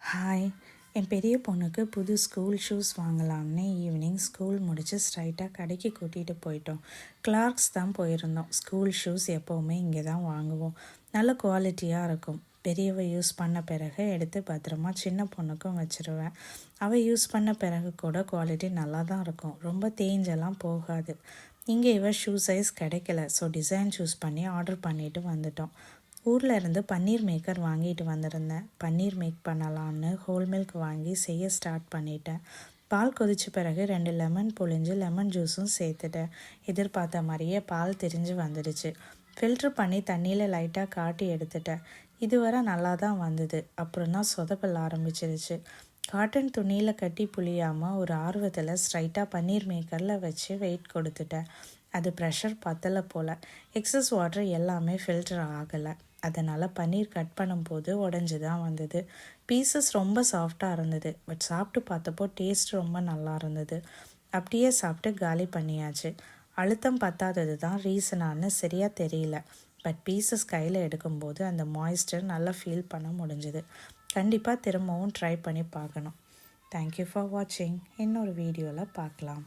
Hi, என் பெரிய பொண்ணுக்கு புது ஸ்கூல் ஷூஸ் வாங்கலாம்னு ஈவினிங் ஸ்கூல் முடித்து ஸ்ட்ரைட்டாக கடைக்கு கூட்டிகிட்டு போயிட்டோம். கிளார்க்ஸ் தான் போயிருந்தோம். ஸ்கூல் ஷூஸ் எப்போவுமே இங்கே தான் வாங்குவோம். நல்ல குவாலிட்டியாக இருக்கும். பெரியவ யூஸ் பண்ண பிறகு எடுத்து பத்திரமா சின்ன பொண்ணுக்கும் வச்சுருவேன். அவள் யூஸ் பண்ண பிறகு கூட குவாலிட்டி நல்லா தான் இருக்கும். ரொம்ப தேஞ்செல்லாம் போகாது. இங்கே ஷூ சைஸ் கிடைக்கல. ஸோ டிசைன் சூஸ் பண்ணி ஆர்டர் பண்ணிவிட்டு வந்துட்டோம். ஊரில் இருந்து பன்னீர் மேக்கர் வாங்கிட்டு வந்திருந்தேன். பன்னீர் மேக் பண்ணலான்னு ஹோல் மில்க் வாங்கி செய்ய ஸ்டார்ட் பண்ணிட்டேன். பால் கொதிச்ச பிறகு 2 லெமன் புழிஞ்சு லெமன் ஜூஸும் சேர்த்துட்டேன். எதிர்பார்த்த மாதிரியே பால் திரிஞ்சு வந்துடுச்சு. ஃபில்ட்ரு பண்ணி தண்ணியில் லைட்டாக காட்டி எடுத்துட்டேன். இதுவரை நல்லா தான் வந்தது. அப்புறம் தான் சொதப்பல் ஆரம்பிச்சிருச்சு. காட்டன் துணியில் கட்டி புளியாமல் ஒரு ஆர்வத்தில் ஸ்ட்ரைட்டாக பன்னீர் மேக்கரில் வச்சு வெயிட் கொடுத்துட்டேன். அது ப்ரெஷர் பத்தலை போல். எக்ஸஸ் வாட்டர் எல்லாமே ஃபில்டர் ஆகலை. அதனால் பன்னீர் கட் பண்ணும்போது உடஞ்சி தான் வந்தது. பீசஸ் ரொம்ப சாஃப்டாக இருந்தது. பட் சாப்பிட்டு பார்த்தப்போ டேஸ்ட் ரொம்ப நல்லா இருந்தது. அப்படியே சாப்பிட்டு காலி பண்ணியாச்சு. அழுத்தம் பத்தாதது தான் ரீசனானு சரியாக தெரியல. பட் பீசஸ் கையில் எடுக்கும்போது அந்த மாய்ஸ்டர் நல்லா ஃபீல் பண்ண முடிஞ்சுது. கண்டிப்பாக திரும்பவும் ட்ரை பண்ணி பார்க்கணும். தேங்க்யூ ஃபார் வாட்சிங். இன்னொரு வீடியோவில் பார்க்கலாம்.